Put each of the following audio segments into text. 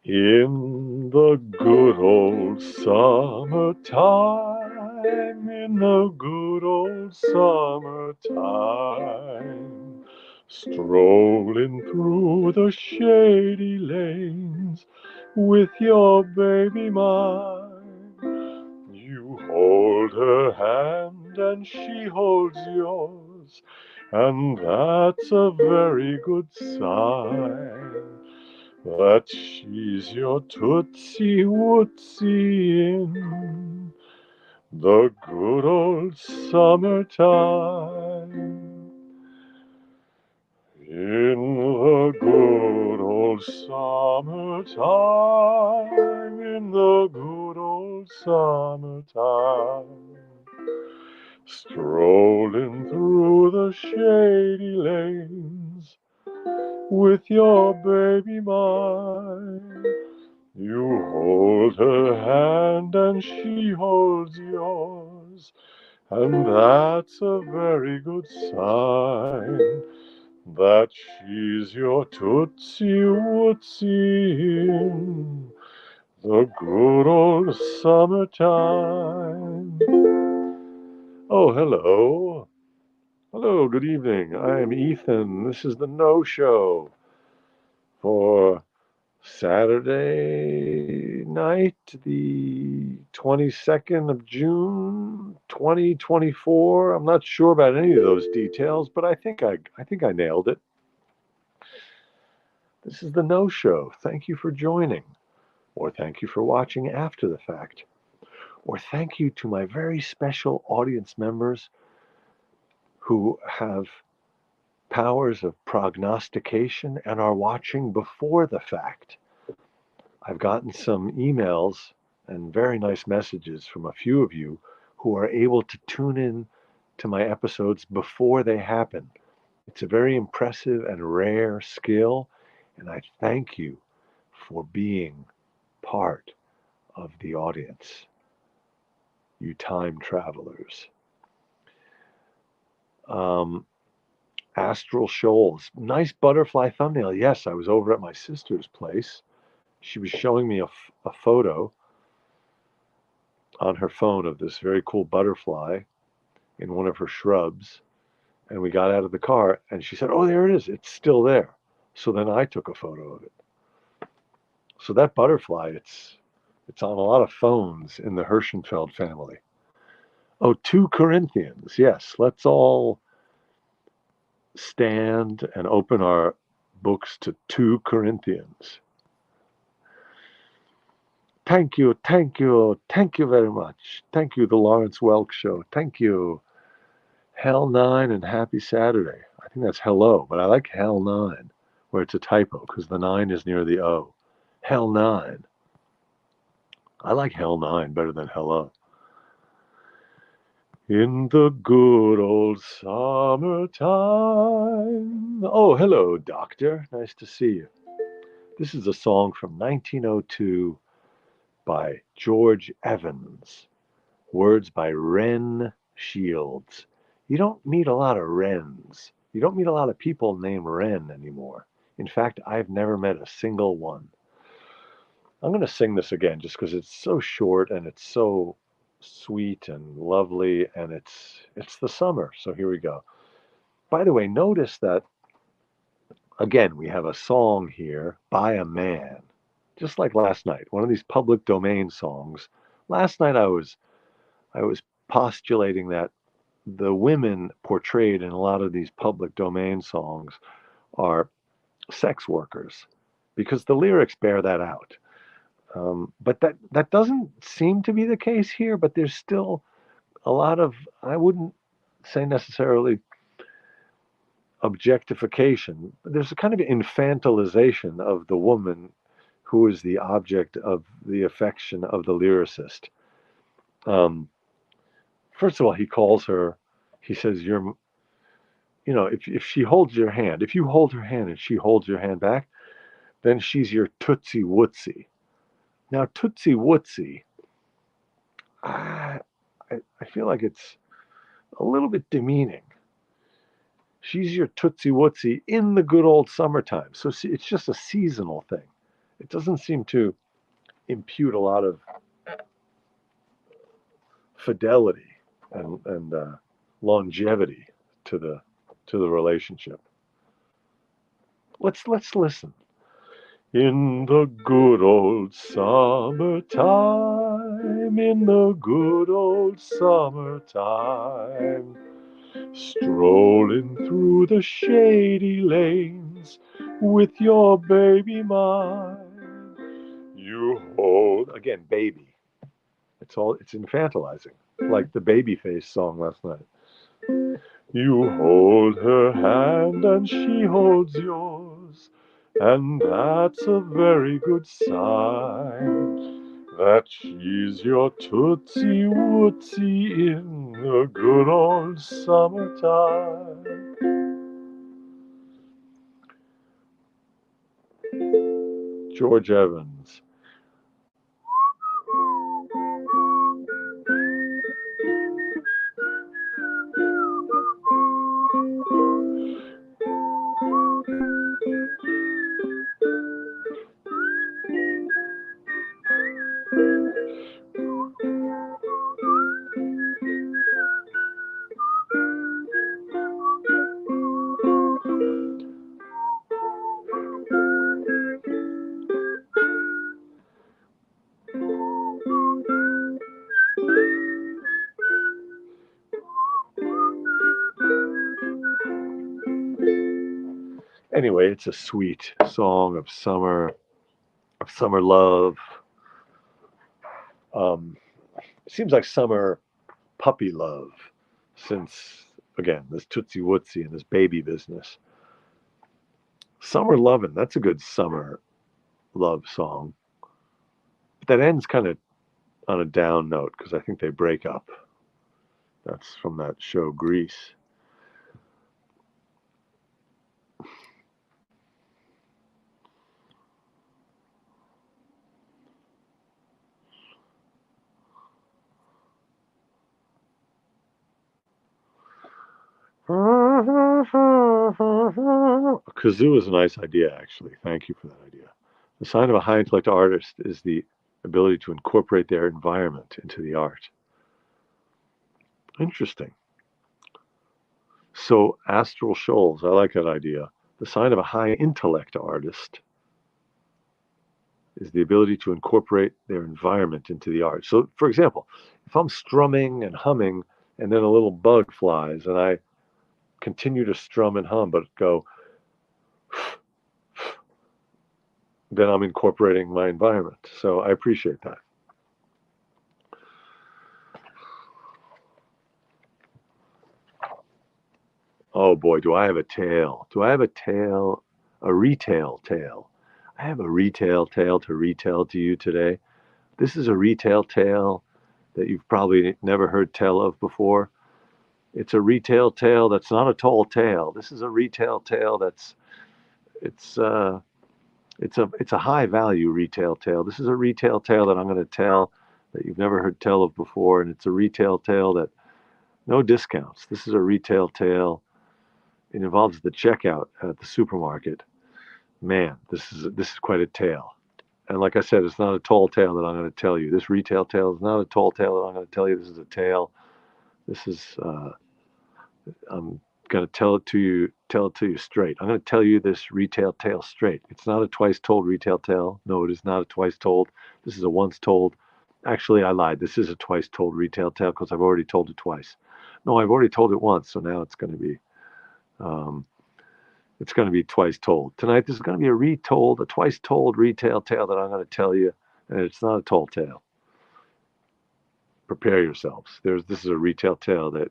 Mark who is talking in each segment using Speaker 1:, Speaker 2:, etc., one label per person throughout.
Speaker 1: In the good old summertime, in the good old summertime, strolling through the shady lanes with your baby mine. You hold her hand and she holds yours, and that's a very good sign that she's your Tootsie Wootsie in the good old summertime. In the good old summertime, in the good old summertime, strolling through the shady lanes with your baby mine. You hold her hand and she holds yours, and that's a very good sign that she's your Tootsie Wootsie in the good old summertime. Oh, hello. Hello, good evening. I am Ethan. This is the No Show for Saturday night, the 22nd of June, 2024. I'm not sure about any of those details, but I think I nailed it. This is the No Show. Thank you for joining, or thank you for watching after the fact, or thank you to my very special audience members who have powers of prognostication and are watching before the fact. I've gotten some emails and very nice messages from a few of you who are able to tune in to my episodes before they happen. It's a very impressive and rare skill, and I thank you for being part of the audience, you time travelers. Um, Astral Shoals, nice butterfly thumbnail. Yes, I was over at my sister's place. She was showing me a photo on her phone of this very cool butterfly in one of her shrubs. And we got out of the car and she said, "Oh, there it is. It's still there." So then I took a photo of it. So that butterfly, it's on a lot of phones in the Hirschenfeld family. Oh, 2 Corinthians. Yes, let's all stand and open our books to 2 Corinthians. Thank you, thank you, thank you very much. Thank you, the Lawrence Welk Show. Thank you. Hell 9 and happy Saturday. I think that's hello, but I like Hell 9, where it's a typo because the 9 is near the O. Hell 9. I like Hell 9 better than hello. In the good old summertime. Oh, hello, Doctor. Nice to see you. This is a song from 1902 by George Evans. Words by Wren Shields. You don't meet a lot of Wrens. You don't meet a lot of people named Wren anymore. In fact, I've never met a single one. I'm going to sing this again just because it's so short and it's so sweet and lovely and it's the summer. So here we go. By the way, notice that again we have a song here by a man. Just like last night, one of these public domain songs. Last night I was postulating that the women portrayed in a lot of these public domain songs are sex workers because the lyrics bear that out. But that doesn't seem to be the case here. But there's still a lot of, I wouldn't say necessarily objectification. There's a kind of infantilization of the woman who is the object of the affection of the lyricist. Um, First of all, he calls her. He says, "You're." If she holds your hand, if you hold her hand and she holds your hand back, then she's your Tootsie Wootsie. Now, Tootsie Wootsie, I, I feel like it's a little bit demeaning. She's your Tootsie Wootsie in the good old summertime. So it's just a seasonal thing. it doesn't seem to impute a lot of fidelity and longevity to the relationship. Let's listen. In the good old summertime, in the good old summertime, strolling through the shady lanes with your baby mine. You hold, again, baby. It's infantilizing, like the Babyface song last night. You hold her hand and she holds yours, and that's a very good sign that she's your Tootsie Wootsie in the good old summertime. George Evans. Anyway, it's a sweet song of summer love. It seems like summer puppy love, since again this Tootsie Wootsie and this baby business. Summer lovin', that's a good summer love song. But that ends kind of on a down note because I think they break up. That's from that show Grease. A kazoo is a nice idea, actually. Thank you for that idea. The sign of a high intellect artist is the ability to incorporate their environment into the art. Interesting. So, Astral Shoals, I like that idea. The sign of a high intellect artist is the ability to incorporate their environment into the art. So, for example, if I'm strumming and humming and then a little bug flies and I continue to strum and hum but go, then I'm incorporating my environment. So I appreciate that. Oh boy, do I have a tale. Do I have a tale, a retail tale? I have a retail tale to retell to you today. This is a retail tale that you've probably never heard tell of before. It's a retail tale that's not a tall tale. This is a retail tale it's uh it's a high value retail tale. This is a retail tale that I'm going to tell that you've never heard tell of before, and it's a retail tale that no discounts. This is a retail tale. It involves the checkout at the supermarket. Man, this is quite a tale. And like I said, it's not a tall tale that I'm going to tell you. This retail tale is not a tall tale that I'm going to tell you. This is a tale. This is I'm going to tell it to you straight. I'm going to tell you this retail tale straight. It's not a twice told retail tale. No, it is not a twice told. This is a once told. Actually, I lied. This is a twice told retail tale because I've already told it twice. No, I've already told it once, so now um, it's going to be twice told. Tonight, this is going to be a twice told retail tale that I'm going to tell you, and it's not a tall tale. Prepare yourselves. This is a retail tale that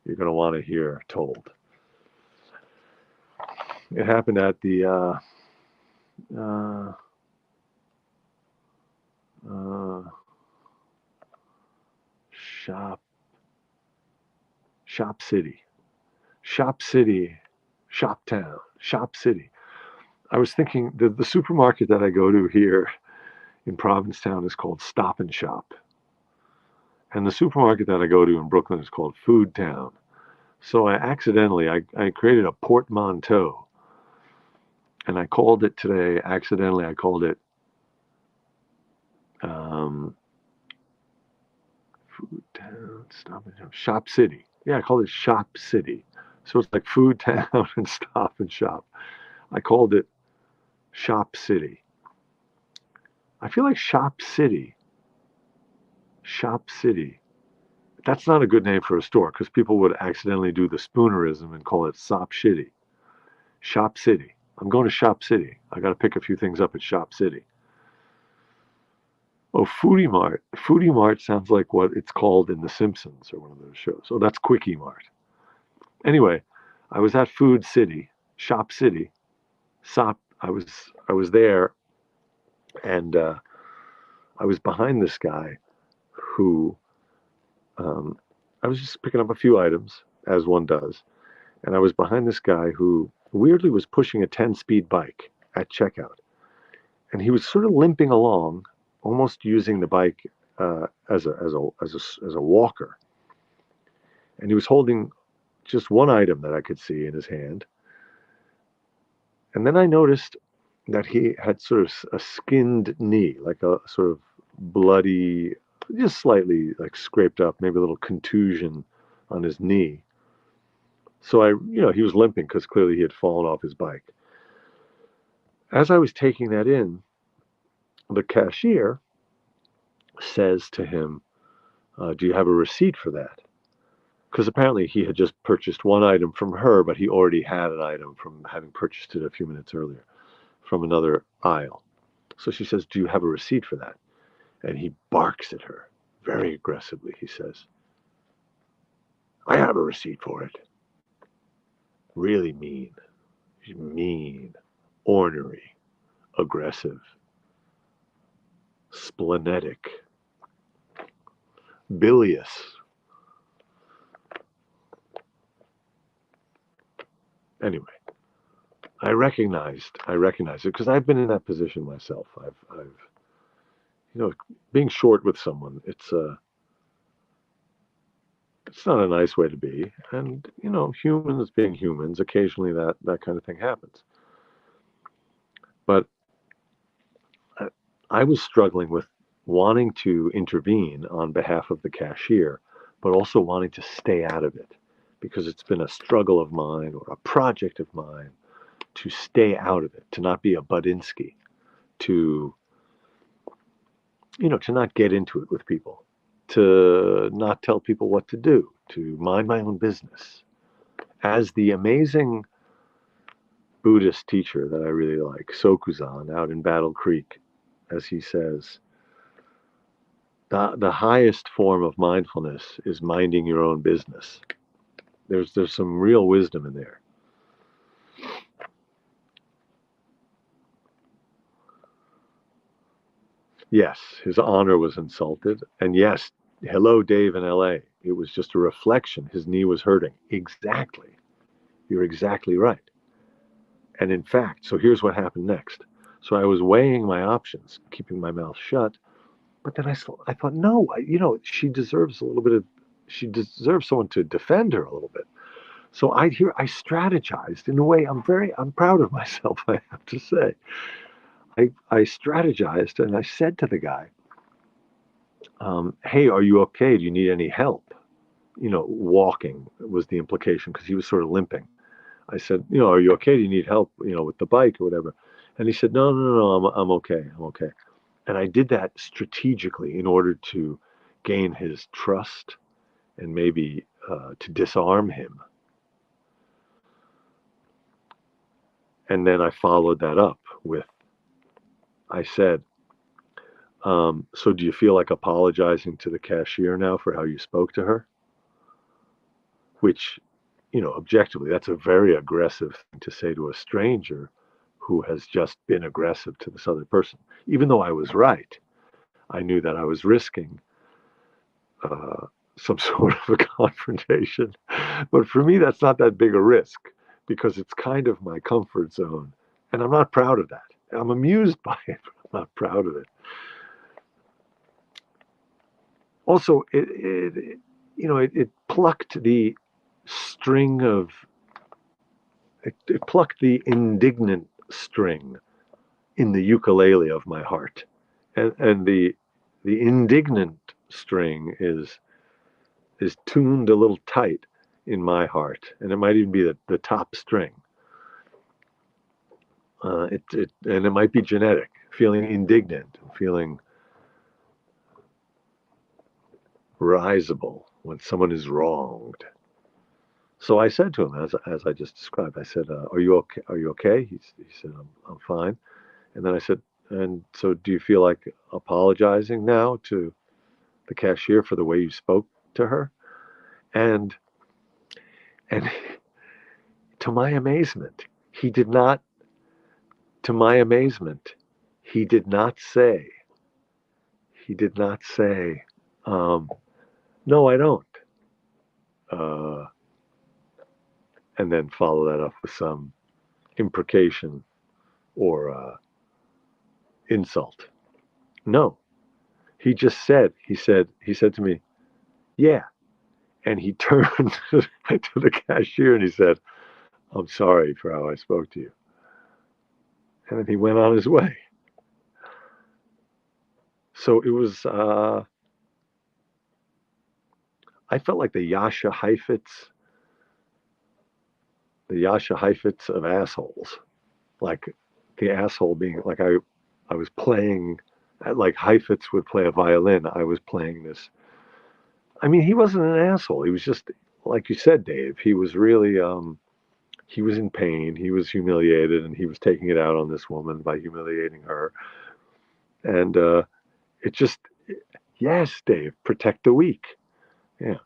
Speaker 1: you're going to want to hear told. It happened at the shop city, shop town, shop city. I was thinking the supermarket that I go to here in Provincetown is called Stop and Shop, and the supermarket that I go to in Brooklyn is called Food Town. So I accidentally I created a portmanteau And I called it today, accidentally, I called it um, Food Town, Stop and Shop, Shop City. Yeah, I called it Shop City. So it's like Food Town and Stop and Shop. I called it Shop City. I feel like Shop City. That's not a good name for a store because people would accidentally do the spoonerism and call it Sop Shitty. Shop City. I'm going to Shop City. I got to pick a few things up at Shop City. Oh, Foodie Mart. Foodie Mart sounds like what it's called in The Simpsons or one of those shows. Oh, that's Quickie Mart. Anyway, I was at Food City, Shop City. Sop. I was there, and I was behind this guy who um, I was just picking up a few items as one does, and I was behind this guy who weirdly was pushing a 10-speed bike at checkout, and he was sort of limping along, almost using the bike as a walker, and he was holding just one item that I could see in his hand, and then I noticed that he had sort of a skinned knee, like a sort of bloody, just slightly like scraped up, maybe a little contusion on his knee. So he was limping because clearly he had fallen off his bike. As I was taking that in, the cashier says to him, "Do you have a receipt for that?" Because apparently he had just purchased one item from her, but he already had an item from having purchased it a few minutes earlier from another aisle. So she says, "Do you have a receipt for that?" And he barks at her very aggressively. He says, "I have a receipt for it." Really mean, ornery, aggressive, splenetic, bilious. Anyway, I recognized it because I've been in that position myself. I've being short with someone. It's not a nice way to be, and humans being humans, occasionally that kind of thing happens. But I, I was struggling with wanting to intervene on behalf of the cashier, but also wanting to stay out of it because it's been a struggle of mine or a project of mine to stay out of it, to not be a Budinsky, to to not get into it with people, to not tell people what to do, to mind my own business. As the amazing Buddhist teacher that I really like, Sokuzan, out in Battle Creek, as he says, the highest form of mindfulness is minding your own business. There's some real wisdom in there. Yes, his honor was insulted, and yes, hello, Dave in L.A. It was just a reflection. His knee was hurting. Exactly. You're exactly right. And in fact, so here's what happened next. So I was weighing my options, keeping my mouth shut, but then I thought, no, she deserves a little bit of, she deserves someone to defend her a little bit. So I strategized in a way. I'm proud of myself. I have to say, I strategized and I said to the guy, "Hey, are you okay? Do you need any help?" Walking was the implication because he was sort of limping. I said, "Are you okay? Do you need help? With the bike or whatever?" And he said, "No, no, no, no, I'm okay. I'm okay." And I did that strategically in order to gain his trust and maybe to disarm him. And then I followed that up with, I said, "So do you feel like apologizing to the cashier now for how you spoke to her?" Which, objectively, that's a very aggressive thing to say to a stranger who has just been aggressive to this other person. Even though I was right, I knew that I was risking uh, some sort of a confrontation. But for me, that's not that big a risk because it's kind of my comfort zone. And I'm not proud of that. I'm amused by it, but I'm not proud of it. Also, it plucked the string of, it plucked the indignant string in the ukulele of my heart, and the indignant string is tuned a little tight in my heart, and it might even be the top string. And it might be genetic, feeling indignant, feeling risible when someone is wronged. So I said to him, as I just described, I said, "Are you okay? Are you okay?" He said, I'm fine." And then I said, "And so, do you feel like apologizing now to the cashier for the way you spoke to her?" And and to my amazement, he did not. To my amazement, he did not say. He did not say, um, "No, I don't." Uh, and then follow that up with some imprecation or insult. No, he said to me, "Yeah." And he turned to the cashier and he said, "I'm sorry for how I spoke to you." And then he went on his way. So it was, I felt like the Yasha Heifetz of assholes. Like the asshole being, like I was playing, like Heifetz would play a violin. I was playing this. I mean, he wasn't an asshole. He was just, like you said, Dave, he was really, he was in pain. He was humiliated, and he was taking it out on this woman by humiliating her. And it just, yes, Dave, protect the weak. Yeah.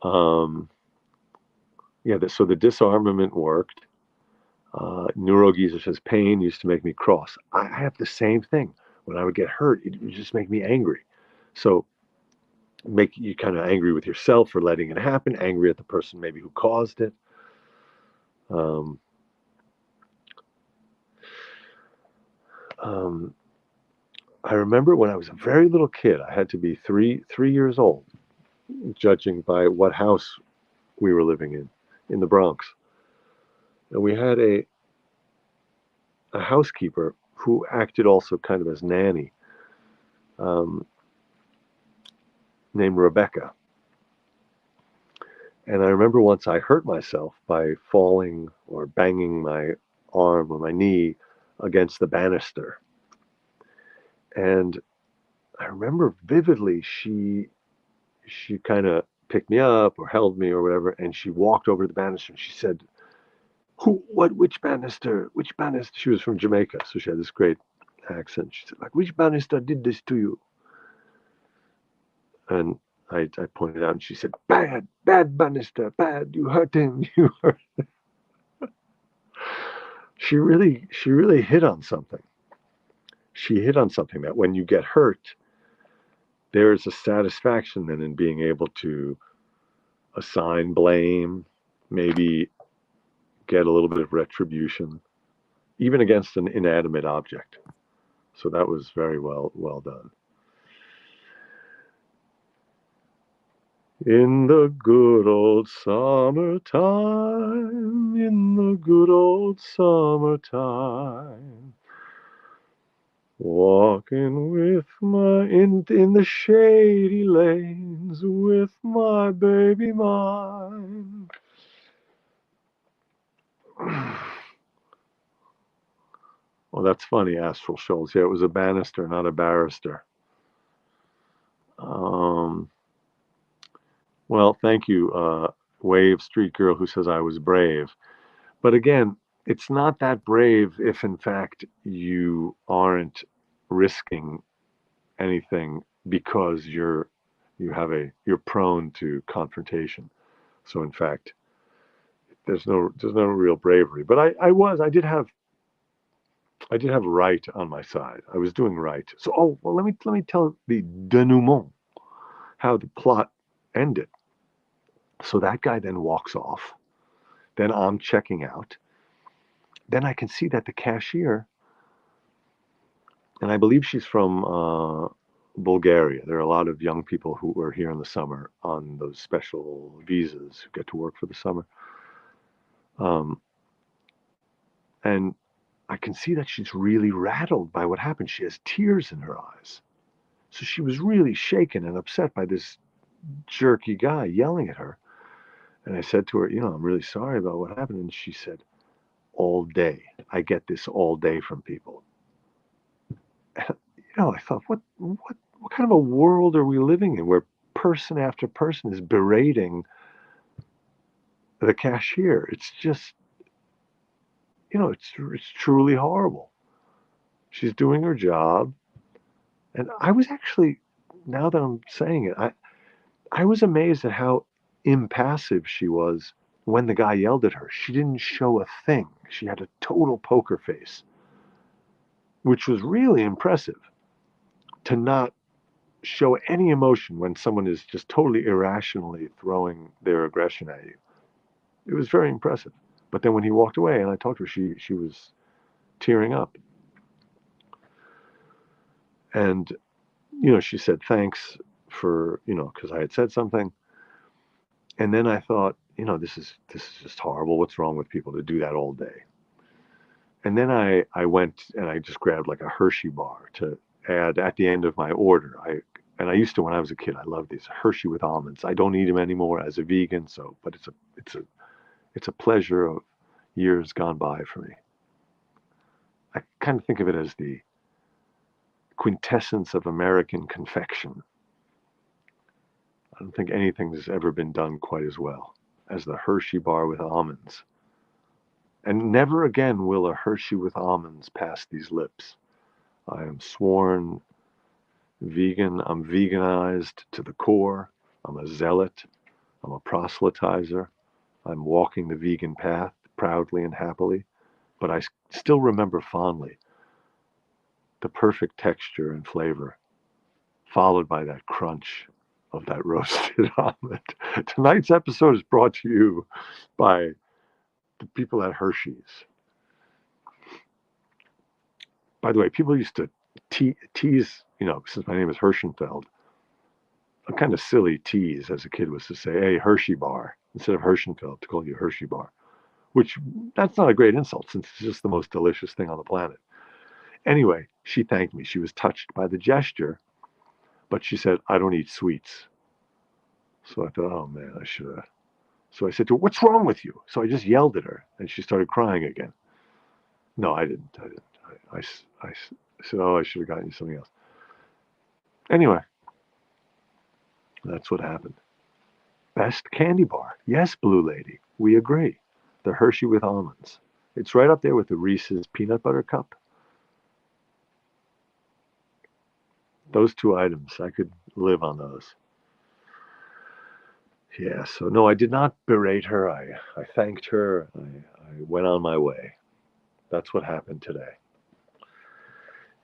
Speaker 1: Um, yeah. So the disarmament worked. Neurogeezer says pain used to make me cross. I have the same thing. When I would get hurt, it would just make me angry. So make you kind of angry with yourself for letting it happen, angry at the person maybe who caused it. Um, um, I remember when I was a very little kid, I had to be three years old, judging by what house we were living in the Bronx. And we had a housekeeper who acted also kind of as nanny, um, named Rebecca. And I remember once I hurt myself by falling or banging my arm or my knee against the banister. And I remember vividly she kind of picked me up or held me or whatever, and she walked over to the banister and she said, which banister? Which banister?" She was from Jamaica, so she had this great accent. She said, like, "Which banister did this to you?" And I pointed out, and she said, "Bad, bad banister, bad. You hurt him. You hurt." She really hit on something. She hit on something that when you get hurt, there is a satisfaction then in being able to assign blame, maybe get a little bit of retribution, even against an inanimate object. So that was very well done. In the good old summertime, in the good old summertime, walking with my in the shady lanes with my baby mine. Well, that's funny, Astral Shoals. Yeah, it was a banister, not a barrister. Um, well, thank you, Wave Street Girl, who says I was brave. But again, it's not that brave if, in fact, you aren't risking anything because you're prone to confrontation. So, in fact, there's no real bravery. But I did have right on my side. I was doing right. So, oh well, let me tell the denouement, how the plot ended. So that guy then walks off. Then I'm checking out. Then I can see that the cashier, and I believe she's from Bulgaria. There are a lot of young people who are here in the summer on those special visas who get to work for the summer. Um, And I can see that she's really rattled by what happened. She has tears in her eyes. So she was really shaken and upset by this jerky guy yelling at her. And I said to her, I'm really sorry about what happened. And she said, all day. I get this all day from people. I thought, what kind of a world are we living in where person after person is berating the cashier? It's just, it's truly horrible. She's doing her job. And I was actually, now that I'm saying it, I was amazed at how impassive she was when the guy yelled at her. She didn't show a thing. She had a total poker face, which was really impressive, to not show any emotion when someone is just totally irrationally throwing their aggression at you. It was very impressive. But then when he walked away and I talked to her, she was tearing up. And, she said thanks for, because I had said something. And then I thought, this is just horrible. What's wrong with people to do that all day? And then I went and I just grabbed like a Hershey bar to add at the end of my order. I used to, when I was a kid, I loved these Hershey with almonds. I don't eat them anymore as a vegan, but it's a pleasure of years gone by for me. I kind of think of it as the quintessence of American confection. I don't think anything's ever been done quite as well as the Hershey bar with almonds. And never again will a Hershey with almonds pass these lips. I am sworn vegan. I'm veganized to the core. I'm a zealot. I'm a proselytizer. I'm walking the vegan path proudly and happily. But I still remember fondly the perfect texture and flavor, followed by that crunch of that roasted almond. Tonight's episode is brought to you by the people at Hershey's. By the way, people used to tease, since my name is Herschenfeld, a kind of silly tease as a kid was to say, hey, Hershey bar, instead of Herschenfeld, to call you Hershey bar, which that's not a great insult since it's just the most delicious thing on the planet. Anyway, she thanked me. She was touched by the gesture, but she said, I don't eat sweets. So I thought, oh man, I should have. So I said to her, what's wrong with you? So I just yelled at her and she started crying again. No, I didn't. I said, oh, I should have gotten you something else. Anyway, that's what happened. Best candy bar. Yes, Blue Lady. We agree. The Hershey with almonds. It's right up there with the Reese's peanut butter cup. Those two items, I could live on those. Yeah, so no, I did not berate her. I thanked her. I went on my way. That's what happened today.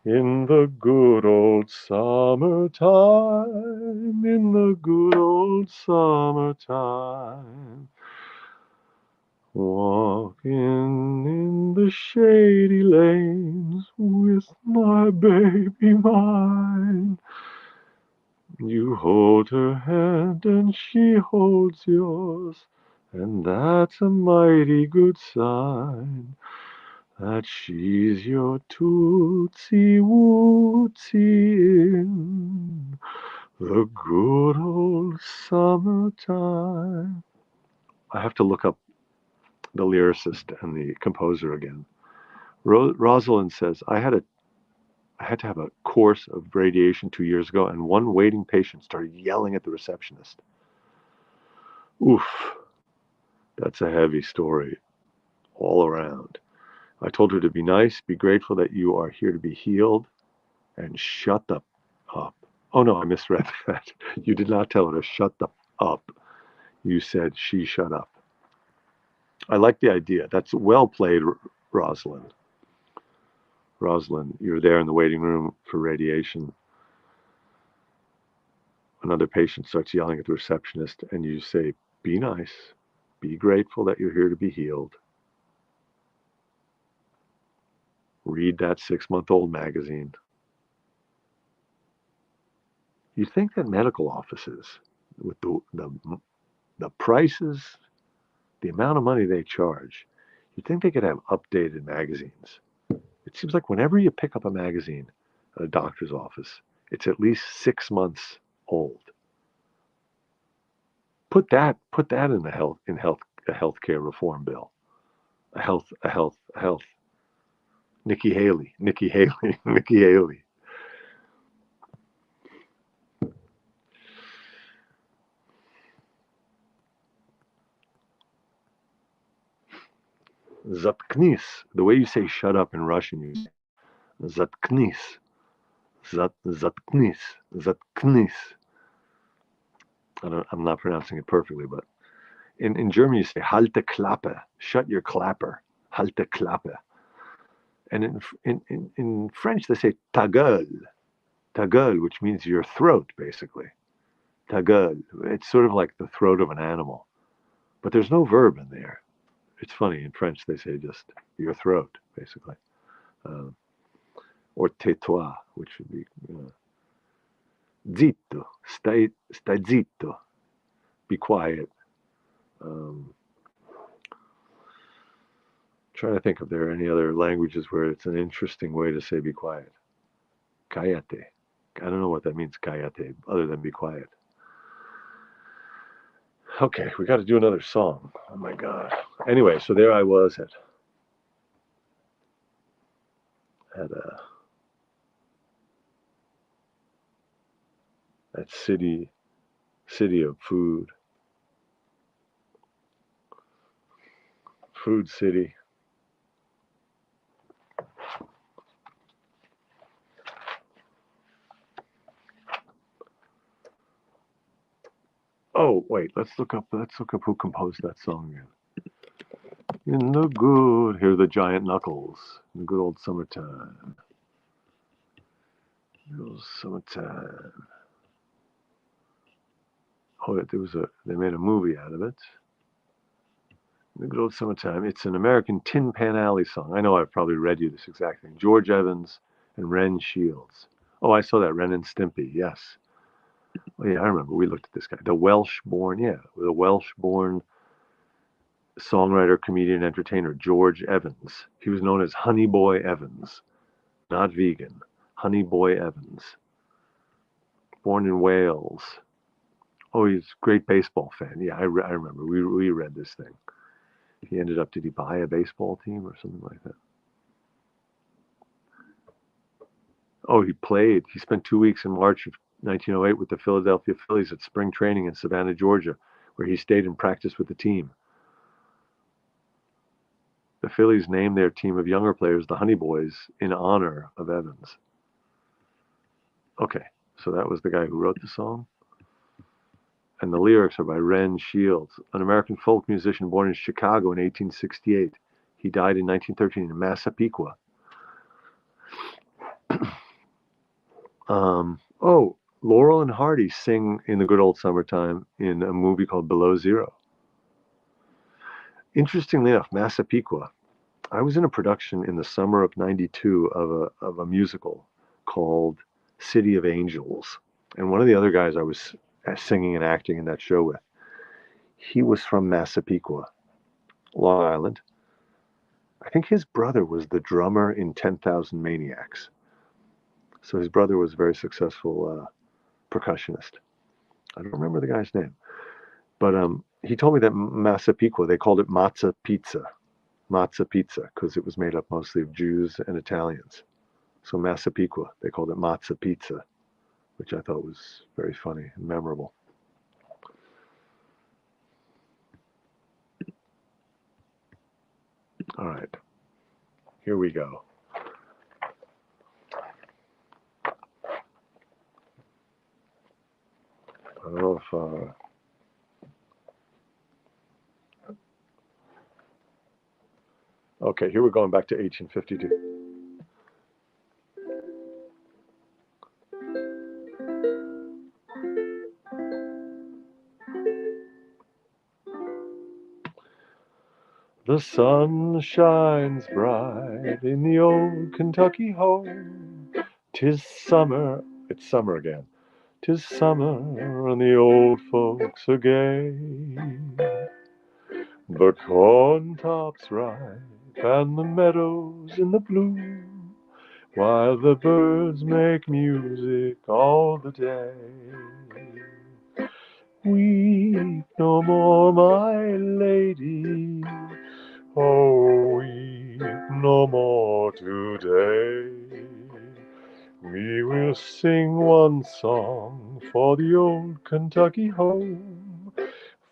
Speaker 1: In the good old summertime, in the good old summertime, walking in the shady lanes with my baby mine. You hold her hand and she holds yours, and that's a mighty good sign that she's your tootsie wootsie in the good old summertime. I have to look up the lyricist and the composer again. Rosalind says, I had to have a course of radiation 2 years ago, and one waiting patient started yelling at the receptionist. Oof, that's a heavy story all around. I told her to be nice, be grateful that you are here to be healed, and shut the up. Oh no, I misread that. You did not tell her to shut the up. You said she shut up. I like the idea. That's well played, Rosalind. Rosalind, you're there in the waiting room for radiation. Another patient starts yelling at the receptionist, and you say, be nice, be grateful that you're here to be healed. Read that 6-month-old magazine. You think that medical offices, with the prices, the amount of money they charge, You'd think they could have updated magazines. It seems like whenever you pick up a magazine at a doctor's office, it's at least 6 months old. Put that in the a healthcare reform bill. A health. Nikki Haley. Nikki Haley. Zatknis. The way you say shut up in Russian, you say zatknis. Zatknis. I'm not pronouncing it perfectly, but in German you say halte Klappe. Shut your clapper. Halte Klappe. And in French they say ta gueule. Ta gueule, which means your throat, basically. Ta gueule. It's sort of like the throat of an animal. But there's no verb in there. It's funny, in French they say just your throat, basically. Or tais-toi, which would be zitto, stai zitto, be quiet. Trying to think if there are any other languages where it's an interesting way to say be quiet. Cállate. I don't know what that means, cállate, other than be quiet. Okay, we got to do another song. Oh my God. Anyway, so there I was at that city of food city. Oh wait, let's look up who composed that song again. In the good, hear the giant knuckles in the good old summertime. Good old summertime. Oh, they made a movie out of it. In the good old summertime. It's an American Tin Pan Alley song. I know I've probably read you this exact thing. George Evans and Ren Shields. Oh, I saw that, Ren and Stimpy, yes. Oh yeah, I remember. We looked at this guy. The Welsh-born songwriter, comedian, entertainer, George Evans. He was known as Honey Boy Evans. Not vegan. Honey Boy Evans. Born in Wales. Oh, he's a great baseball fan. Yeah, I remember. We read this thing. He ended up, did he buy a baseball team or something like that? Oh, he spent 2 weeks in March of 1908 with the Philadelphia Phillies at spring training in Savannah, Georgia, where he stayed and practiced with the team. The Phillies named their team of younger players the Honey Boys in honor of Evans. Okay, so that was the guy who wrote the song. And the lyrics are by Ren Shields, an American folk musician born in Chicago in 1868. He died in 1913 in Massapequa. Laurel and Hardy sing in the good old summertime in a movie called Below Zero. Interestingly enough, Massapequa, I was in a production in the summer of '92 of a musical called City of Angels. And one of the other guys I was singing and acting in that show with, he was from Massapequa, Long Island. I think his brother was the drummer in 10,000 Maniacs. So his brother was a very successful percussionist. I don't remember the guy's name. But he told me that Massapequa, they called it matzah pizza, because it was made up mostly of Jews and Italians. So Massapequa, they called it matzah pizza, which I thought was very funny and memorable. All right, here we go. I don't know if... Okay, here we're going back to 1852. The sun shines bright in the old Kentucky home. 'Tis summer, it's summer again. 'Tis summer and the old folks are gay. The corn tops ripe and the meadows in the bloom, while the birds make music all the day. Weep no more, my lady, oh, weep no more today. We will sing one song for the old Kentucky home,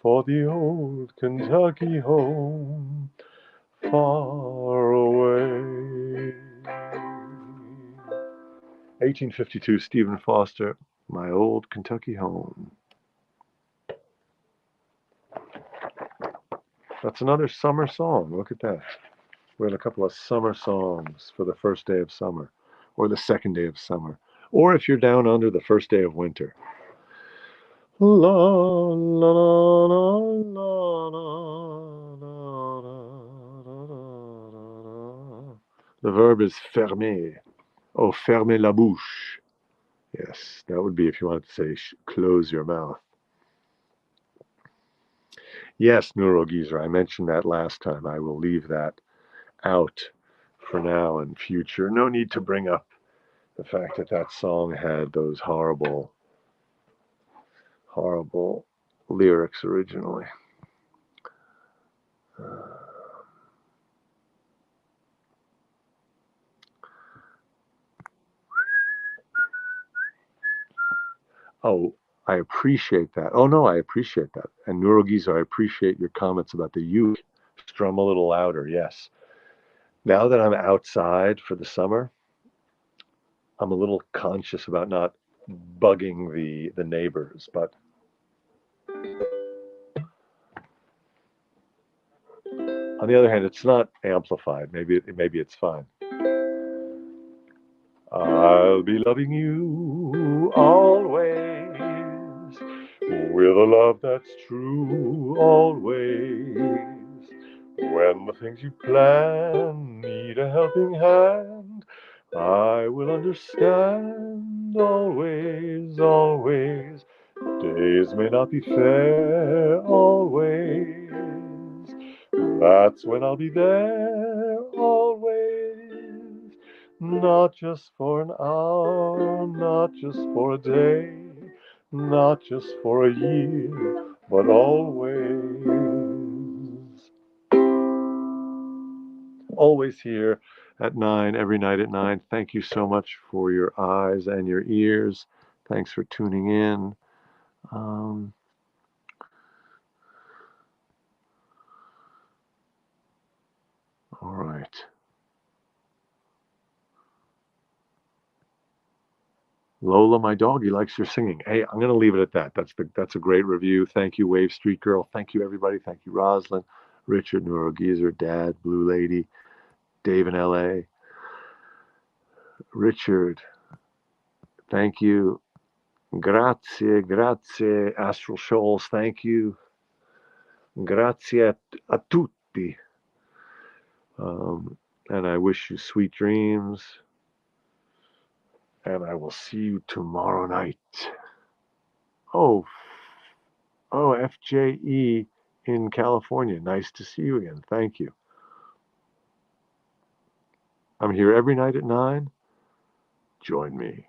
Speaker 1: for the old Kentucky home, far away. 1852, Stephen Foster, My Old Kentucky Home. That's another summer song. Look at that. We had a couple of summer songs for the first day of summer, or the second day of summer, or if you're down under, the first day of winter. La la la la la la la la. The verb is fermer. Oh, fermer la bouche. Yes, that would be if you wanted to say close your mouth. Yes, neurogeezer, I mentioned that last time. I will leave that out for now and future. No need to bring up the fact that that song had those horrible, horrible lyrics originally. Oh, I appreciate that. Oh, no, I appreciate that. And neurogeezer, I appreciate your comments about the uke. Strum a little louder, yes. Now that I'm outside for the summer, I'm a little conscious about not bugging the neighbors, but on the other hand, it's not amplified. Maybe it's fine. I'll be loving you always, with a love that's true always. When the things you plan need a helping hand, I will understand always, always. Days may not be fair always. That's when I'll be there always. Not just for an hour, not just for a day, not just for a year, but always. Always here at 9, every night at 9. Thank you so much for your eyes and your ears. Thanks for tuning in. All right. Lola, my doggy, likes your singing. Hey, I'm going to leave it at that. That's a great review. Thank you, Wave Street Girl. Thank you, everybody. Thank you, Roslyn, Richard, Neurogeezer, Dad, Blue Lady, Dave in LA, Richard. Thank you. Grazie, grazie, Astral Shoals. Thank you. Grazie a tutti. And I wish you sweet dreams. And I will see you tomorrow night. Oh, FJE in California. Nice to see you again. Thank you. I'm here every night at 9. Join me.